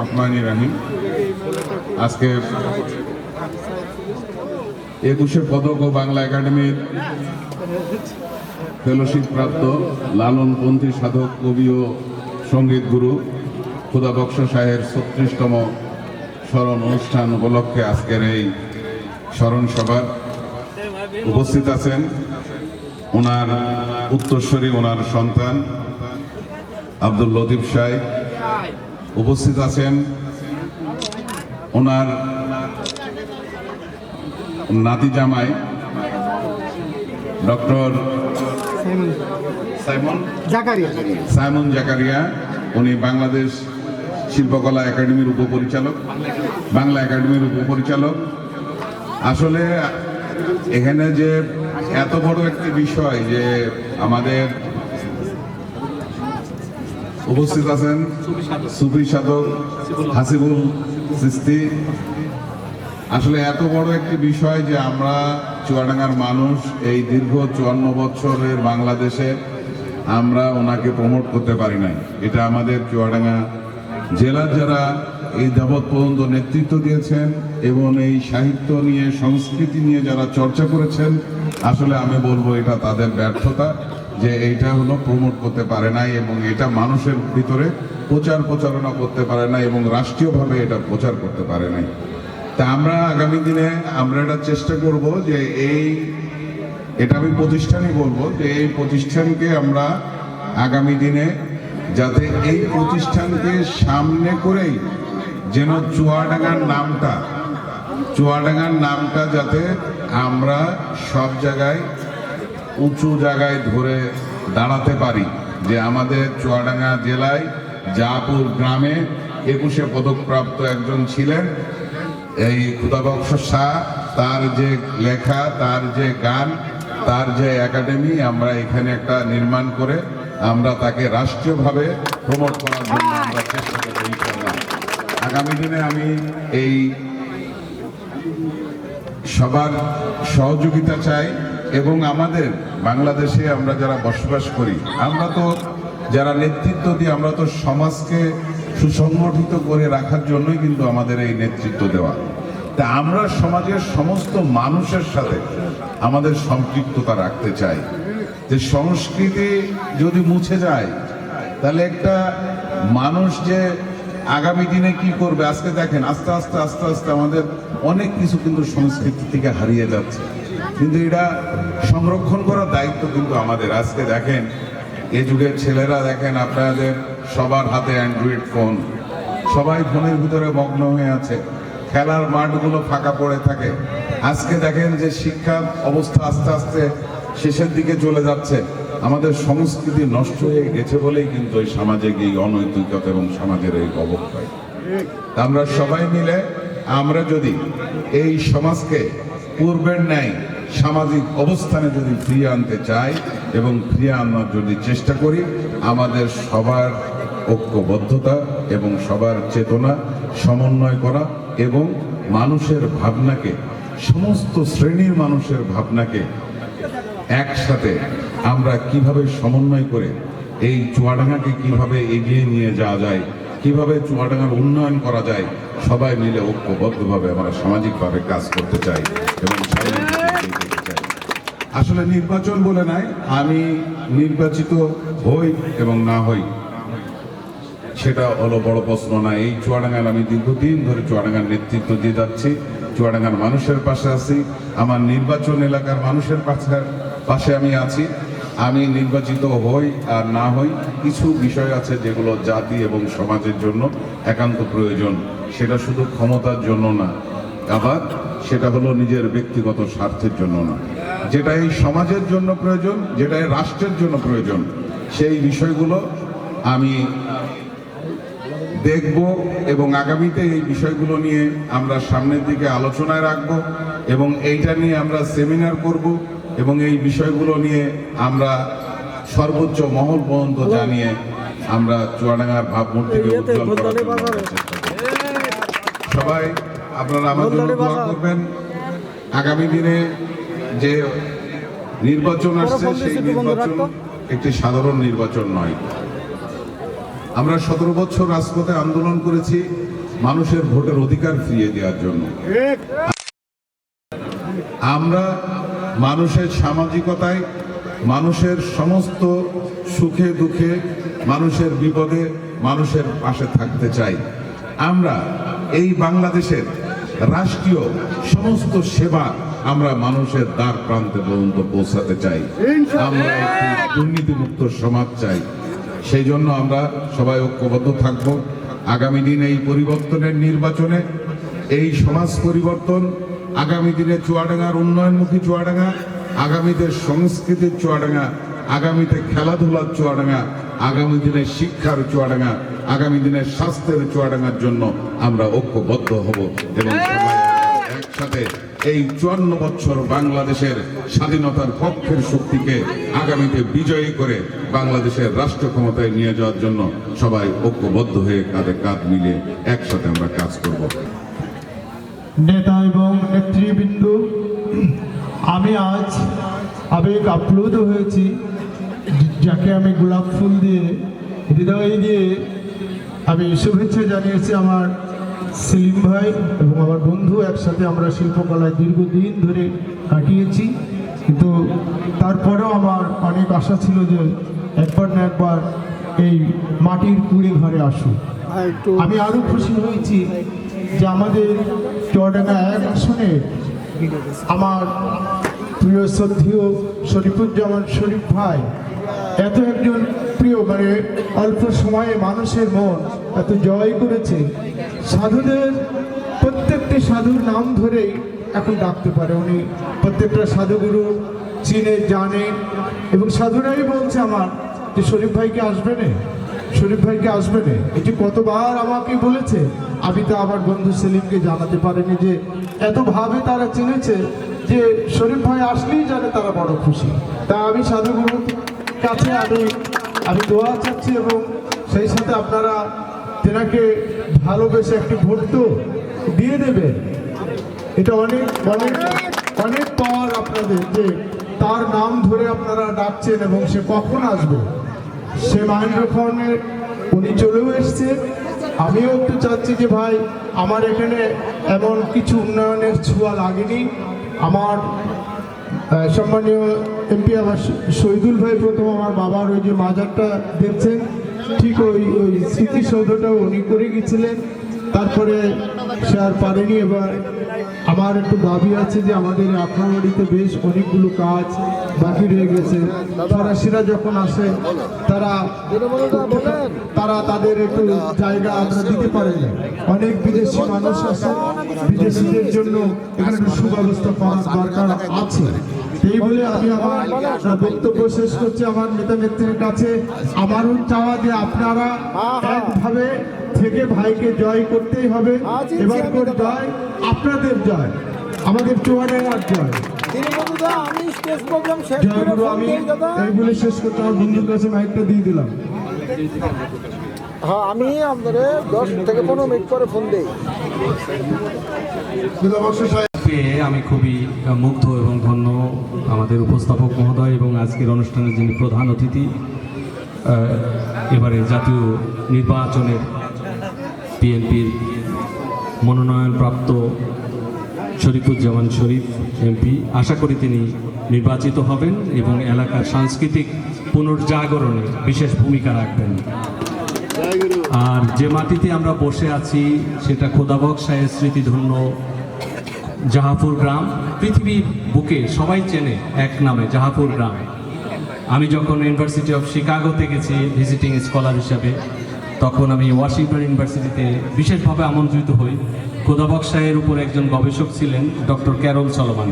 রহমানির রহিম। আজকে 21শে পদক ও বাংলা একাডেমির ফেলোশিপ প্রাপ্ত লালনপন্থী সাধক কবি ও সঙ্গীত গুরু খুদা বক্স শাহের 36তম স্মরণ অনুষ্ঠান উপলক্ষে আজকের এই স্মরণ সভার উপস্থিত আছেন ওনার উত্তরসূরি, ওনার সন্তান আব্দুল লতিফ সাহেব। উপস্থিত আছেন ওনার নাতি জামাই ডক্টর সাইমন জাকারিয়া। উনি বাংলাদেশ শিল্পকলা একাডেমির উপপরিচালক, বাংলা একাডেমির উপপরিচালক। আসলে এখানে যে এত বড় একটি বিষয় যে আমাদের উপস্থিত আছেন সুফি সাধক হাসিবুল চিশতি। আসলে এত বড় একটি বিষয় যে আমরা চুয়াডাঙ্গার মানুষ এই দীর্ঘ 54 বছরের বাংলাদেশে আমরা ওনাকে প্রমোট করতে পারি নাই। এটা আমাদের চুয়াডাঙ্গা জেলার যারা এই যাবৎ পর্যন্ত নেতৃত্ব দিয়েছেন এবং এই সাহিত্য নিয়ে সংস্কৃতি নিয়ে যারা চর্চা করেছেন, আসলে আমি বলবো এটা তাদের ব্যর্থতা যে এইটা হলো প্রমোট করতে পারে নাই এবং এটা মানুষের ভিতরে প্রচারণা করতে পারে নাই এবং রাষ্ট্রীয়ভাবে এটা প্রচার করতে পারে নাই। তা আমরা আগামী দিনে আমরা এটা চেষ্টা করব যে এটা আমি প্রতিষ্ঠানই বলবো যে এই প্রতিষ্ঠানকে আমরা আগামী দিনে যাতে এই প্রতিষ্ঠানকে সামনে করেই যেন চুয়াডাঙ্গার নামটা যাতে আমরা সব জায়গায় উঁচু জায়গায় ধরে দাঁড়াতে পারি। যে আমাদের চুয়াডাঙ্গা জেলায় জাপুর গ্রামে 21শে পদকপ্রাপ্ত একজন ছিলেন এই খুদা বক্স শাহ। তার যে লেখা, তার যে গান, তার যে একাডেমি আমরা এখানে একটা নির্মাণ করে আমরা তাকে রাষ্ট্রীয়ভাবে প্রমোট করার জন্য আমরা চেষ্টা করব ইনশাআল্লাহ। আগামী দিনে আমি এই সবার সহযোগিতা চাই এবং আমাদের বাংলাদেশে আমরা যারা বসবাস করি, আমরা তো যারা নেতৃত্ব দিই, আমরা তো সমাজকে সুসংগঠিত করে রাখার জন্যই কিন্তু আমাদের এই নেতৃত্ব দেওয়া। তা আমরা সমাজের সমস্ত মানুষের সাথে আমাদের সম্পৃক্ততা রাখতে চাই। যে সংস্কৃতি যদি মুছে যায় তাহলে একটা মানুষ যে আগামী দিনে কি করবে, আজকে দেখেন আস্তে আস্তে আমাদের অনেক কিছু কিন্তু সংস্কৃতি থেকে হারিয়ে যাচ্ছে, কিন্তু এটা সংরক্ষণ করার দায়িত্ব কিন্তু আমাদের। আজকে দেখেন এই যুগের ছেলেরা, দেখেন আপনাদের সবার হাতে অ্যান্ড্রয়েড ফোন, সবাই ফোনের ভিতরে মগ্ন হয়ে আছে, খেলার মাঠগুলো ফাঁকা পড়ে থাকে। আজকে দেখেন যে শিক্ষার অবস্থা আস্তে আস্তে শেষের দিকে চলে যাচ্ছে। আমাদের সংস্কৃতি নষ্ট হয়ে গেছে বলেই কিন্তু এই সামাজিক এই অনৈতিকতা এবং সমাজের এই অবক্ষয়। আমরা সবাই মিলে আমরা যদি এই সমাজকে পূর্বের ন্যায় সামাজিক অবস্থানে যদি ফিরিয়ে আনতে চাই এবং ফিরিয়ে আনার যদি চেষ্টা করি, আমাদের সবার ঐক্যবদ্ধতা এবং সবার চেতনা সমন্বয় করা এবং মানুষের ভাবনাকে, সমস্ত শ্রেণীর মানুষের ভাবনাকে একসাথে আমরা কিভাবে সমন্বয় করে এই চুয়াডাঙ্গাকে কিভাবে এগিয়ে নিয়ে যাওয়া যায়, কিভাবে চুয়াডাঙ্গার উন্নয়ন করা যায়, সবাই মিলে ঐক্যবদ্ধভাবে আমরা সামাজিকভাবে কাজ করতে চাই এবং আসলে নির্বাচন বলে নাই, আমি নির্বাচিত হই এবং না হই সেটা হলো বড় প্রশ্ন না। এই চুয়াডাঙ্গার আমি দীর্ঘদিন ধরে চুয়াডাঙ্গার নেতৃত্ব দিয়ে যাচ্ছি, চুয়াডাঙ্গার মানুষের পাশে আছি, আমার নির্বাচন এলাকার মানুষের পাশে আমি আছি। আমি নির্বাচিত হই আর না হই, কিছু বিষয় আছে যেগুলো জাতি এবং সমাজের জন্য একান্ত প্রয়োজন, সেটা শুধু ক্ষমতার জন্য না, আবার সেটা হলো নিজের ব্যক্তিগত স্বার্থের জন্য না। যেটা এই সমাজের জন্য প্রয়োজন, যেটা এই রাষ্ট্রের জন্য প্রয়োজন, সেই বিষয়গুলো আমি দেখব এবং আগামীতে এই বিষয়গুলো নিয়ে আমরা সামনের দিকে আলোচনায় রাখব এবং এইটা নিয়ে আমরা সেমিনার করব এবং এই বিষয়গুলো নিয়ে আমরা সর্বোচ্চ মহল পর্যন্ত জানিয়ে আমরা চুয়াডাঙ্গার ভাবমূর্তিকে উজ্জ্বল করার জন্য চেষ্টা করব। সবাই আপনারা আমাদের জন্য দোয়া করবেন। আগামী দিনে যে নির্বাচন আসছে সেই নির্বাচন একটি সাধারণ নির্বাচন নয়, আমরা 17 বছর রাজপথে আন্দোলন করেছি মানুষের ভোটের অধিকার ফিরিয়ে দেওয়ার জন্য। আমরা মানুষের সামাজিকতায়, মানুষের সমস্ত সুখে দুঃখে, মানুষের বিপদে মানুষের পাশে থাকতে চাই। আমরা এই বাংলাদেশের রাষ্ট্রীয় সমস্ত সেবা আমরা মানুষের দ্বার প্রান্তে পর্যন্ত পৌঁছাতে চাই। আমরা একটি দুর্নীতিমুক্ত সমাজ চাই। সেই জন্য আমরা সবাই ঐক্যবদ্ধ থাকব। আগামী দিনে এই পরিবর্তনের নির্বাচনে, এই সমাজ পরিবর্তন, আগামী দিনে চুয়াডাঙ্গার উন্নয়নমুখী চুয়াডাঙ্গা, আগামীতে সংস্কৃতির চুয়াডাঙ্গা, আগামীতে খেলাধুলার চুয়াডাঙ্গা, আগামী দিনে শিক্ষার চুয়াডাঙ্গা, আগামী দিনের স্বাস্থ্যের চুয়াডাঙ্গার জন্য আমরা ঐক্যবদ্ধ হব এবং সবাই একসাথে এই 54 বছর বাংলাদেশের স্বাধীনতার পক্ষের শক্তিকে আগামীতে বিজয়ী করে বাংলাদেশের রাষ্ট্র ক্ষমতায় নিয়ে যাওয়ার জন্য সবাই ঐক্যবদ্ধ হয়ে কাঁধে কাঁধ মিলিয়ে একসাথে আমরা কাজ করব। নেতা এবং নেতৃবৃন্দ, আমি আজ আবেগ আপ্লুত হয়েছি, যাকে আমি গোলাপ ফুল দিয়ে হৃদয় দিয়ে আমি শুভেচ্ছা জানিয়েছি আমার সেলিম ভাই এবং আমার বন্ধু। একসাথে আমরা শিল্পকলায় দীর্ঘদিন ধরে কাটিয়েছি, কিন্তু তারপরেও আমার অনেক আশা ছিল যে একবার না একবার এই মাটির কুড়ে ঘরে আসুক। আমি আরও খুশি হয়েছি যে আমাদের চুয়াডাঙ্গা 1 আসনে আমার প্রিয় শ্রদ্ধেয় শরীফুজ্জামান শরীফ ভাই এত একজন প্রিয়, মানে অল্প সময়ে মানুষের মন এত জয় করেছে। সাধুদের প্রত্যেকটি সাধুর নাম ধরেই এখন ডাকতে পারে উনি, প্রত্যেকটা সাধুগুরু চিনে জানে এবং সাধুরাই বলছে আমার যে শরীফ ভাইকে আসবে না, শরীফ ভাইকে আসবে না। এটি কতবার আমাকে বলেছে, আমি তো আমার বন্ধু সেলিমকে জানাতে পারিনি যে এতভাবে তারা চিনেছে যে শরীফ ভাই আসলেই জানে তারা বড় খুশি। তা আমি সাধুগুরুর কাছে আমি দোয়া চাচ্ছি এবং সেই সাথে আপনারা তেনাকে ভালোবেসে একটি ভোট তো দিয়ে দেবেন। এটা অনেক অনেক অনেক পাওয়ার আপনাদের যে তার নাম ধরে আপনারা ডাকছেন এবং সে কখন আসবে। সে মাহেন্দ্রক্ষণে উনি চলেও এসছেন। আমিও একটু চাচ্ছি যে ভাই আমার এখানে এমন কিছু উন্নয়নের ছোঁয়া লাগেনি। আমার সম্মানীয় এমপি আমার শহীদুল ভাই প্রথম আমার বাবার ওই যে মাজারটা দেখছেন, ঠিক ওই স্মৃতিসৌধটাও উনি করে গেছিলেন, তারপরে সে আর পারেনি। এবার আমার একটু দাবি আছে যে আমাদের আখড়াবাড়িতে বেশ অনেকগুলো কাজ বাকি রয়ে গেছে। ফরাসিরা যখন আসে তারা তাদের একটু জায়গা আমরা দিতে পারে না। অনেক বিদেশি মানুষ আসে, বিদেশিদের জন্য এখানে একটু সুব্যবস্থা করার দরকার আছে। এই বলে আমি আমার বক্তব্য শেষ করছি। আমার নেতা নেত্রীর কাছে আমারও চাওয়া যে আপনারা একভাবে থেকে ভাইকে জয় করতেই হবে। এবার করে জয় আপনাদের জয়, আমাদের চুয়াডাঙ্গার জয়। জয়গুরু আমি এই বলে শেষ করতে আমার বন্ধুর কাছে মাইকটা দিয়ে দিলাম। হ্যাঁ, আমি আপনাদের 10 থেকে 15 মিনিট পরে ফোন দিই। পেয়ে আমি খুবই মুগ্ধ এবং ধন্য আমাদের উপস্থাপক মহোদয় এবং আজকের অনুষ্ঠানের যিনি প্রধান অতিথি, এবারে জাতীয় নির্বাচনের বিএনপির মনোনয়নপ্রাপ্ত শরীফুজ্জামান শরীফ এমপি। আশা করি তিনি নির্বাচিত হবেন এবং এলাকার সাংস্কৃতিক পুনর্জাগরণে বিশেষ ভূমিকা রাখবেন। আর যে মাটিতে আমরা বসে আছি সেটা খোদাবক্সায়ের স্মৃতিধন্য জাহাপুর গ্রাম। পৃথিবীর বুকে সবাই চেনে এক নামে জাহাপুর গ্রাম। আমি যখন ইউনিভার্সিটি অফ শিকাগোতে গেছি ভিজিটিং স্কলার হিসাবে, তখন আমি ওয়াশিংটন ইউনিভার্সিটিতে বিশেষভাবে আমন্ত্রিত হই। খোদাবক্সায়ের উপর একজন গবেষক ছিলেন ডক্টর ক্যারল সলোমন,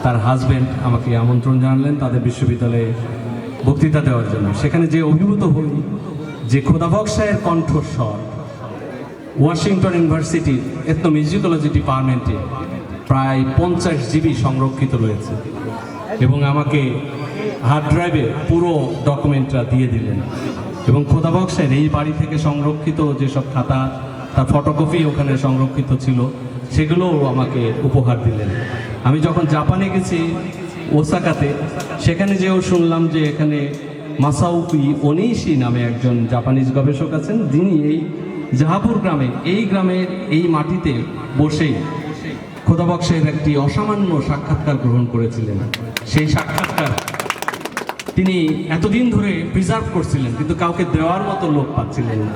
তার হাজব্যান্ড আমাকে আমন্ত্রণ জানালেন তাদের বিশ্ববিদ্যালয়ে বক্তৃতা দেওয়ার জন্য। সেখানে যে অভিভূত হই যে খোদাবক্সায়ের কণ্ঠস্বর ওয়াশিংটন ইউনিভার্সিটির এথনোমিউজিকোলজি ডিপার্টমেন্টে প্রায় 50 জিবি সংরক্ষিত রয়েছে এবং আমাকে হার্ড ড্রাইভে পুরো ডকুমেন্টটা দিয়ে দিলেন। এবং খোদাবক্সায়ের এই বাড়ি থেকে সংরক্ষিত যেসব খাতা, তার ফটোকপি ওখানে সংরক্ষিত ছিল, সেগুলোও আমাকে উপহার দিলেন। আমি যখন জাপানে গেছি ওসাকাতে, সেখানে যেও শুনলাম যে এখানে মাসাউকি ওনিশি নামে একজন জাপানিজ গবেষক আছেন, যিনি এই জাহাপুর গ্রামে, এই গ্রামের এই মাটিতে বসে খোদাবক্সের একটি অসামান্য সাক্ষাৎকার গ্রহণ করেছিলেন। সেই সাক্ষাৎকার তিনি এতদিন ধরে প্রিজার্ভ করছিলেন, কিন্তু কাউকে দেওয়ার মতো লোক পাচ্ছিলেন না।